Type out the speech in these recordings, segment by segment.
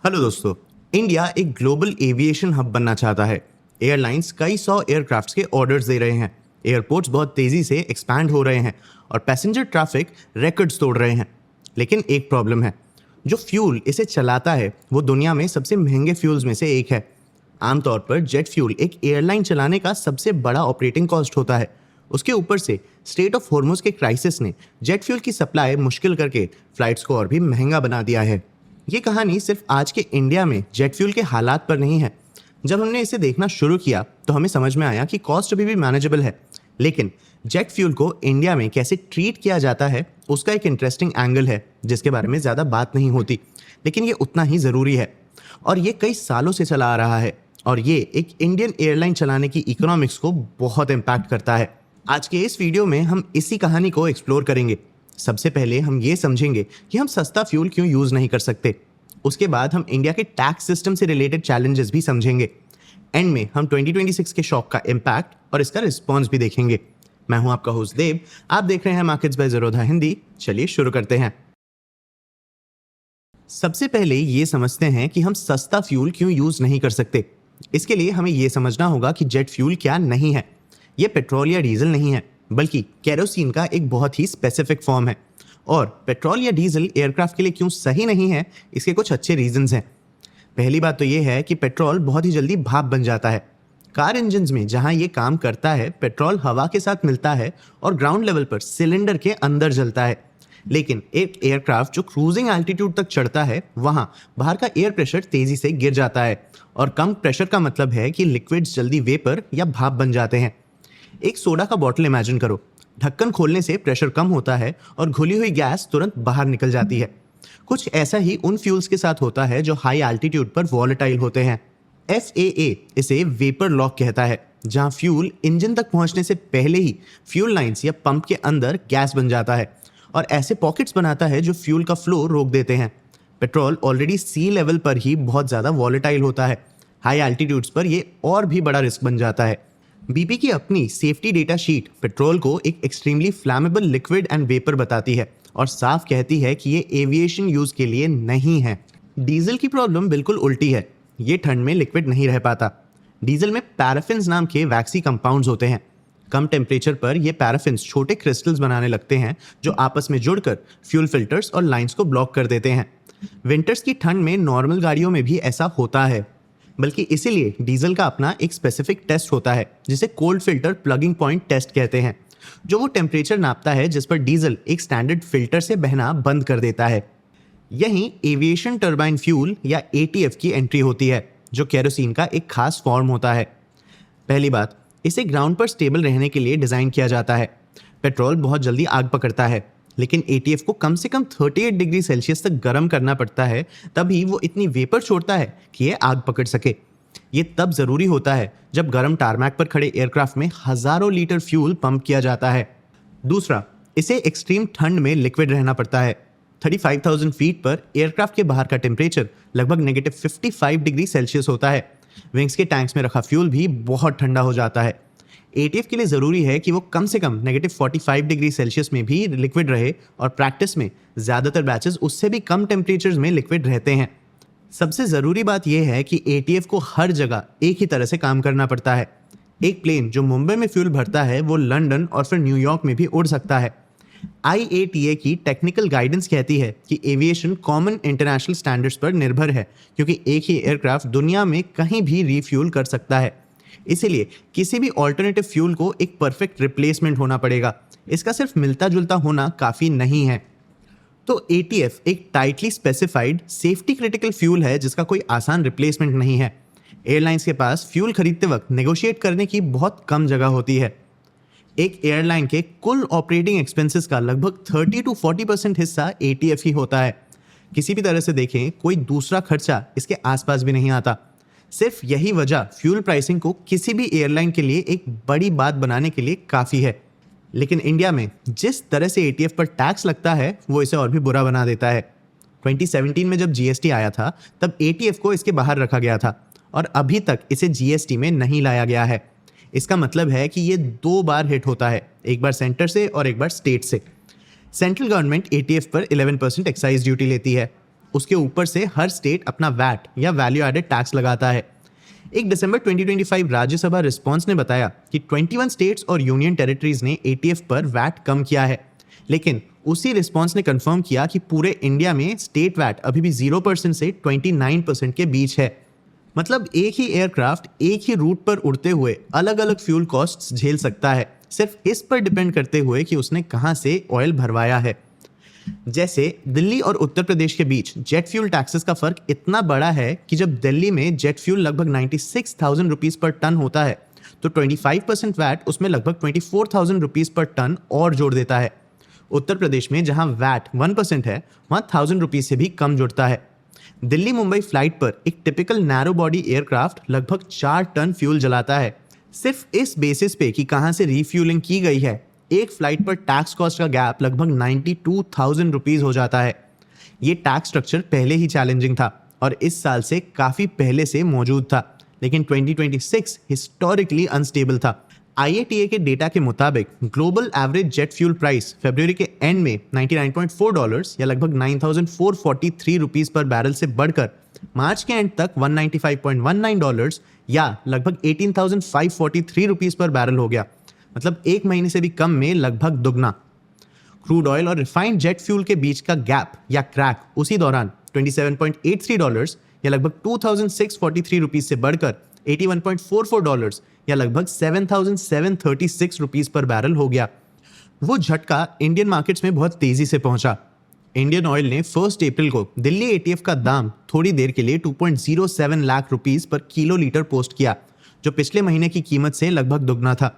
Hello दोस्तों। India एक global aviation hub बनना चाहता है। एयरलाइंस कई सौ एयरक्राफ्ट्स के ऑर्डर्स दे रहे हैं। एयरपोर्ट्स बहुत तेजी से एक्सपैंड हो रहे हैं और पैसेंजर ट्रैफिक रिकॉर्ड्स तोड़ रहे हैं। लेकिन एक प्रॉब्लम है, जो फ्यूल इसे चलाता है वो दुनिया में सबसे महंगे फ्यूल्स में से एक है। आमतौर पर जेट फ्यूल एक एयरलाइन चलाने का सबसे बड़ा ऑपरेटिंग कॉस्ट होता है। उसके ऊपर से स्ट्रेट ऑफ हॉर्मुज के क्राइसिस ने जेट फ्यूल की सप्लाई मुश्किल करके फ्लाइट्स को और भी महंगा बना दिया है। ये कहानी सिर्फ आज के इंडिया में जेट फ्यूल के हालात पर नहीं है। जब हमने इसे देखना शुरू किया तो हमें समझ में आया कि कॉस्ट अभी भी मैनेजेबल है, लेकिन जेट फ्यूल को इंडिया में कैसे ट्रीट किया जाता है उसका एक इंटरेस्टिंग एंगल है जिसके बारे में ज़्यादा बात नहीं होती, लेकिन ये उतना ही ज़रूरी है और ये कई सालों से चला आ रहा है और ये एक इंडियन एयरलाइन चलाने की इकोनॉमिक्स को बहुत इम्पैक्ट करता है। आज के इस वीडियो में हम इसी कहानी को एक्सप्लोर करेंगे। सबसे पहले हम ये समझेंगे कि हम सस्ता फ्यूल क्यों यूज़ नहीं कर सकते। उसके बाद हम इंडिया के टैक्स सिस्टम से रिलेटेड चैलेंजेस भी समझेंगे। एंड में हम 2026 के शॉक का इम्पैक्ट और इसका रिस्पॉन्स भी देखेंगे। मैं हूं आपका होस्ट देव, आप देख रहे हैं मार्केट्स बाय ज़ेरोधा हिंदी। चलिए शुरू करते हैं। सबसे पहले ये समझते हैं कि हम सस्ता फ्यूल क्यों यूज़ नहीं कर सकते। इसके लिए हमें यह समझना होगा कि जेट फ्यूल क्या नहीं है। ये पेट्रोल या डीजल नहीं है, बल्कि केरोसिन का एक बहुत ही स्पेसिफिक फॉर्म है। और पेट्रोल या डीजल एयरक्राफ्ट के लिए क्यों सही नहीं है, इसके कुछ अच्छे रीजंस हैं। पहली बात तो ये है कि पेट्रोल बहुत ही जल्दी भाप बन जाता है। कार इंजन्स में जहां ये काम करता है, पेट्रोल हवा के साथ मिलता है और ग्राउंड लेवल पर सिलेंडर के अंदर जलता है। लेकिन एक एयरक्राफ्ट जो क्रूजिंग एल्टीट्यूड तक चढ़ता है, वहां बाहर का एयर प्रेशर तेजी से गिर जाता है और कम प्रेशर का मतलब है कि लिक्विड्स जल्दी वेपर या भाप बन जाते हैं। एक सोडा का बॉटल इमेजिन करो। ढक्कन खोलने से प्रेशर कम होता है और घुली हुई गैस तुरंत बाहर निकल जाती है। कुछ ऐसा ही उन फ्यूल्स के साथ होता है जो हाई एल्टीट्यूड पर वॉलेटाइल होते हैं। FAA इसे वेपर लॉक कहता है, जहां फ्यूल इंजन तक पहुंचने से पहले ही फ्यूल लाइंस या पंप के अंदर गैस बन जाता है और ऐसे पॉकेट्स बनाता है जो फ्यूल का फ्लो रोक देते हैं। पेट्रोल ऑलरेडी सी लेवल पर ही बहुत ज़्यादा वॉलेटाइल होता है। हाई एल्टीट्यूड्स पर ये और भी बड़ा रिस्क बन जाता है। BP की अपनी सेफ्टी डेटा शीट पेट्रोल को एक एक्सट्रीमली फ्लैमेबल लिक्विड एंड वेपर बताती है और साफ कहती है कि ये एविएशन यूज के लिए नहीं है। डीजल की प्रॉब्लम बिल्कुल उल्टी है। ये ठंड में लिक्विड नहीं रह पाता। डीजल में पैराफिन्स नाम के वैक्सी कंपाउंड्स होते हैं। कम टेम्परेचर पर ये पैराफिन्स छोटे क्रिस्टल्स बनाने लगते हैं जो आपस में जुड़कर फ्यूल फिल्टर्स और लाइंस को ब्लॉक कर देते हैं। विंटर्स की ठंड में नॉर्मल गाड़ियों में भी ऐसा होता है, बल्कि इसीलिए डीजल का अपना एक स्पेसिफिक टेस्ट होता है जिसे cold filter plugging point test कहते हैं, जो वो टेम्परेचर नापता है जिस पर डीजल एक स्टैंडर्ड फिल्टर से बहना बंद कर देता है। यहीं एविएशन टर्बाइन फ्यूल या ATF की एंट्री होती है, जो केरोसिन का एक खास फॉर्म होता है। पहली बात, इसे ग्राउंड पर स्टेबल रहने के लिए डिज़ाइन किया जाता है। पेट्रोल बहुत जल्दी आग पकड़ता है, लेकिन ATF को कम से कम 38 डिग्री सेल्सियस तक गर्म करना पड़ता है, तभी वो इतनी वेपर छोड़ता है कि ये आग पकड़ सके। ये तब ज़रूरी होता है जब गर्म टारमैक पर खड़े एयरक्राफ्ट में हज़ारों लीटर फ्यूल पंप किया जाता है। दूसरा, इसे एक्सट्रीम ठंड में लिक्विड रहना पड़ता है। 35,000 फीट पर एयरक्राफ्ट के बाहर का टेम्परेचर लगभग -55 डिग्री सेल्सियस होता है। विंग्स के टैंक्स में रखा फ्यूल भी बहुत ठंडा हो जाता है। ATF के लिए ज़रूरी है कि वो कम से कम -45 डिग्री सेल्सियस में भी लिक्विड रहे और प्रैक्टिस में ज़्यादातर बैचेस उससे भी कम टेम्परेचर्स में लिक्विड रहते हैं। सबसे ज़रूरी बात यह है कि ATF को हर जगह एक ही तरह से काम करना पड़ता है। एक प्लेन जो मुंबई में फ्यूल भरता है वो लंदन और फिर न्यूयॉर्क में भी उड़ सकता है। IATA की टेक्निकल गाइडेंस कहती है कि एविएशन कॉमन इंटरनेशनल स्टैंडर्ड्स पर निर्भर है, क्योंकि एक ही एयरक्राफ्ट दुनिया में कहीं भी रीफ्यूल कर सकता है। इसीलिए किसी भी ऑल्टरनेटिव फ्यूल को एक परफेक्ट रिप्लेसमेंट होना पड़ेगा। इसका सिर्फ मिलता जुलता होना काफ़ी नहीं है। तो ATF एक tightly specified safety critical fuel है जिसका कोई आसान रिप्लेसमेंट नहीं है। एयरलाइंस के पास फ्यूल खरीदते वक्त नेगोशिएट करने की बहुत कम जगह होती है। एक एयरलाइन के कुल ऑपरेटिंग एक्सपेंसेस का लगभग 30 to 40% हिस्सा ATF ही होता है। किसी भी तरह से देखें, कोई दूसरा खर्चा इसके आसपास भी नहीं आता। सिर्फ यही वजह फ्यूल प्राइसिंग को किसी भी एयरलाइन के लिए एक बड़ी बात बनाने के लिए काफ़ी है। लेकिन इंडिया में जिस तरह से ATF पर टैक्स लगता है वो इसे और भी बुरा बना देता है। 2017 में जब GST आया था तब ATF को इसके बाहर रखा गया था और अभी तक इसे GST में नहीं लाया गया है। इसका मतलब है कि ये 2 बार हिट होता है, एक बार सेंटर से और एक बार स्टेट से। सेंट्रल गवर्नमेंट ATF पर 11% एक्साइज ड्यूटी लेती है। उसके ऊपर से हर स्टेट अपना वैट या वैल्यू एडेड टैक्स लगाता है। एक दिसंबर 2025 राज्यसभा रिस्पॉन्स ने बताया कि 21 स्टेट्स और यूनियन टेरिटरीज ने एटीएफ पर वैट कम किया है, लेकिन उसी रिस्पॉन्स ने कंफर्म किया कि पूरे इंडिया में स्टेट वैट अभी भी 0% से 29% के बीच है। मतलब एक ही एयरक्राफ्ट एक ही रूट पर उड़ते हुए अलग अलग फ्यूल कॉस्ट्स झेल सकता है, सिर्फ इस पर डिपेंड करते हुए कि उसने कहां से ऑयल भरवाया है। जैसे दिल्ली और उत्तर प्रदेश के बीच जेट फ्यूल टैक्सेस का फर्क इतना बड़ा है कि जब दिल्ली में जेट फ्यूल लगभग 96,000 रुपीज पर टन होता है तो 25% वैट उसमें लगभग 24,000 रुपीज पर टन और जोड़ देता है। उत्तर प्रदेश में जहां वैट 1% है वहां 1,000 रुपीज से भी कम जुड़ता है। दिल्ली मुंबई फ्लाइट पर एक टिपिकल नैरो बॉडी एयरक्राफ्ट लगभग 4 टन फ्यूल जलाता है। सिर्फ इस बेसिस पे कि कहां से रिफ्यूलिंग की गई है, एक फ्लाइट पर टैक्स कॉस्ट का गैप लगभग 92,000 रुपीज हो जाता है। ये टैक्स स्ट्रक्चर पहले ही चैलेंजिंग था और इस साल से काफी पहले से मौजूद था, लेकिन 2026 हिस्टोरिकली अनस्टेबल था। IATA के डेटा के मुताबिक global average jet fuel price फरवरी के एंड में $99.4 या लगभग 9,443 रुपीज पर बैरल से बढ़कर मार्च के एंड तक $195.19 या लगभग 18,543 रुपीज पर बैरल हो गया। मतलब एक महीने से भी कम में लगभग दुगना। क्रूड ऑयल और रिफाइंड जेट फ्यूल के बीच का गैप या क्रैक उसी दौरान $27.83 या लगभग 2,643 रुपीज से बढ़कर $81.44 या लगभग 7,736 रुपीज पर बैरल हो गया। वो झटका इंडियन मार्केट्स में बहुत तेजी से पहुंचा। इंडियन ऑयल ने 1 अप्रैल को दिल्ली एटीएफ का दाम थोड़ी देर के लिए 2.07 lakh rupees per kilo litre post किया, जो पिछले महीने की कीमत से लगभग दुगना था।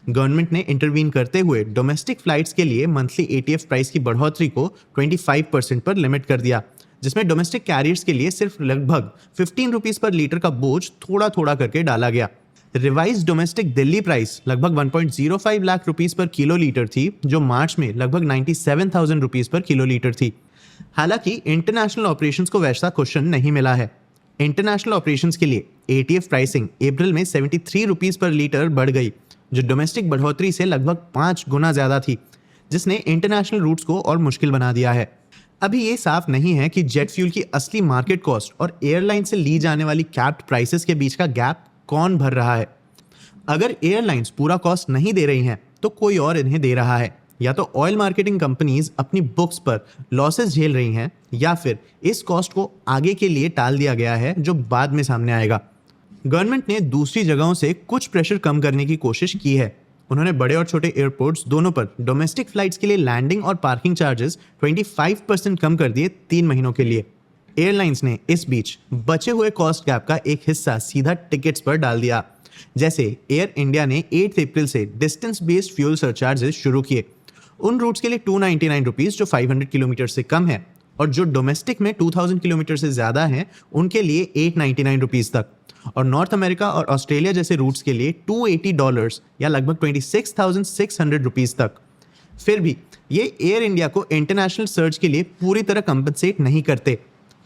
गवर्नमेंट ने इंटरवीन करते हुए डोमेस्टिक फ्लाइट्स के लिए मंथली एटीएफ प्राइस की बढ़ोतरी को 25% पर लिमिट कर दिया, जिसमें डोमेस्टिक कैरियर्स के लिए सिर्फ लगभग 15 रुपीज पर लीटर का बोझ थोड़ा थोड़ा करके डाला गया। रिवाइज डोमेस्टिक दिल्ली प्राइस लगभग 1.05 लाख रुपीस पर किलो लीटर थी, जो मार्च में लगभग 97,000 रुपीस पर किलो लीटर थी। हालांकि इंटरनेशनल ऑपरेशंस को वैसा क्वेश्चन नहीं मिला है। इंटरनेशनल ऑपरेशंस के लिए एटीएफ प्राइसिंग अप्रैल में 73 रुपीस पर लीटर बढ़ गई, जो डोमेस्टिक बढ़ोतरी से लगभग 5 गुना ज्यादा थी, जिसने इंटरनेशनल रूट्स को और मुश्किल बना दिया है। अभी ये साफ नहीं है कि जेट फ्यूल की असली मार्केट कॉस्ट और एयरलाइन से ली जाने वाली कैप्ड प्राइसेस के बीच का गैप कौन भर रहा है। अगर एयरलाइंस पूरा कॉस्ट नहीं दे रही हैं तो कोई और इन्हें दे रहा है, या तो ऑयल मार्केटिंग कंपनीज अपनी बुक्स पर लॉसेस झेल रही हैं, या फिर इस कॉस्ट को आगे के लिए टाल दिया गया है जो बाद में सामने आएगा। गवर्नमेंट ने दूसरी जगहों से कुछ प्रेशर कम करने की कोशिश की है। उन्होंने बड़े और छोटे एयरपोर्ट्स दोनों पर डोमेस्टिक फ्लाइट्स के लिए लैंडिंग और पार्किंग चार्जेस 25% कम कर दिए 3 महीनों के लिए। एयरलाइंस ने इस बीच बचे हुए कॉस्ट गैप का एक हिस्सा सीधा टिकट्स पर डाल दिया। जैसे एयर इंडिया ने 8 अप्रैल से डिस्टेंस बेस्ड फ्यूल सरचार्जेस शुरू किए। उन रूट्स के लिए 299 रुपीज जो 500 किलोमीटर से कम है, और जो डोमेस्टिक में 2000 किलोमीटर से ज्यादा हैं उनके लिए 899 रुपीज तक, और नॉर्थ अमेरिका और ऑस्ट्रेलिया जैसे रूट्स के लिए $280 या लगभग 26,600 रुपीज तक। फिर भी ये एयर इंडिया को इंटरनेशनल सर्च के लिए पूरी तरह कंपनसेट नहीं करते।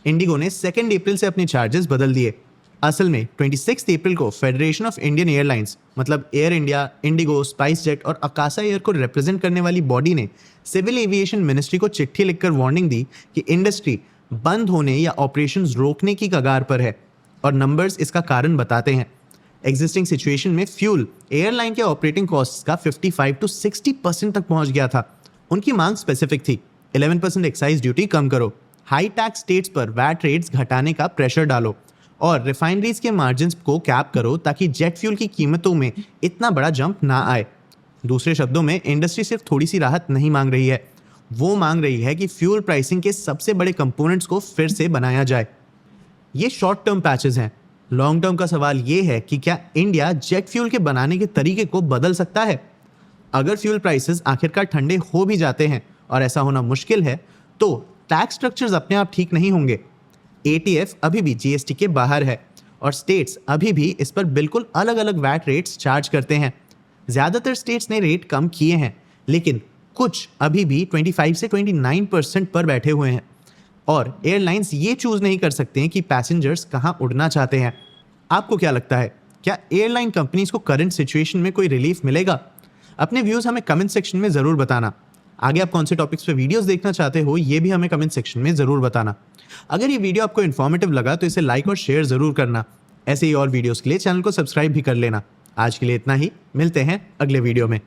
इंडिगो ने 2 अप्रैल से अपने चार्जेस बदल दिए। असल में 26 अप्रैल को फेडरेशन ऑफ इंडियन एयरलाइंस, मतलब air India, Indigo, spice jet और अकासा एयर को रिप्रेजेंट करने वाली बॉडी ने सिविल एविएशन मिनिस्ट्री को चिट्ठी लिखकर वार्निंग दी कि इंडस्ट्री बंद होने या ऑपरेशंस रोकने की कगार पर है, और नंबर्स इसका कारण बताते हैं। एग्जिस्टिंग सिचुएशन में फ्यूल एयरलाइन के ऑपरेटिंग कॉस्ट्स का 55 to 60% तक पहुंच गया था। उनकी मांग स्पेसिफिक थी, 11% एक्साइज ड्यूटी कम करो, हाई टैक्स स्टेट्स पर वैट रेट्स घटाने का प्रेशर डालो, और रिफाइनरीज के मार्जिन्स को कैप करो ताकि जेट फ्यूल की कीमतों में इतना बड़ा जंप ना आए। दूसरे शब्दों में इंडस्ट्री सिर्फ थोड़ी सी राहत नहीं मांग रही है, वो मांग रही है कि फ्यूल प्राइसिंग के सबसे बड़े कंपोनेंट्स को फिर से बनाया जाए। ये शॉर्ट टर्म पैचेस हैं। लॉन्ग टर्म का सवाल ये है कि क्या इंडिया जेट फ्यूल के बनाने के तरीके को बदल सकता है। अगर फ्यूल प्राइसेस आखिरकार ठंडे हो भी जाते हैं, और ऐसा होना मुश्किल है, तो टैक्स स्ट्रक्चर्स अपने आप ठीक नहीं होंगे। एटीएफ अभी भी जीएसटी के बाहर है, और स्टेट्स अभी भी इस पर बिल्कुल अलग अलग वैट रेट्स चार्ज करते हैं। ज़्यादातर स्टेट्स ने रेट कम किए हैं, लेकिन कुछ अभी भी 25 से 29% पर बैठे हुए हैं, और एयरलाइंस ये चूज नहीं कर सकते हैं कि पैसेंजर्स कहाँ उड़ना चाहते हैं। आपको क्या लगता है, क्या एयरलाइन कंपनीज को करंट सिचुएशन में कोई रिलीफ मिलेगा? अपने व्यूज़ हमें कमेंट सेक्शन में ज़रूर बताना। आगे आप कौन से टॉपिक्स पे वीडियोस देखना चाहते हो ये भी हमें कमेंट सेक्शन में ज़रूर बताना। अगर ये वीडियो आपको इन्फॉर्मेटिव लगा तो इसे लाइक और शेयर ज़रूर करना। ऐसे ही और वीडियोस के लिए चैनल को सब्सक्राइब भी कर लेना। आज के लिए इतना ही, मिलते हैं अगले वीडियो में।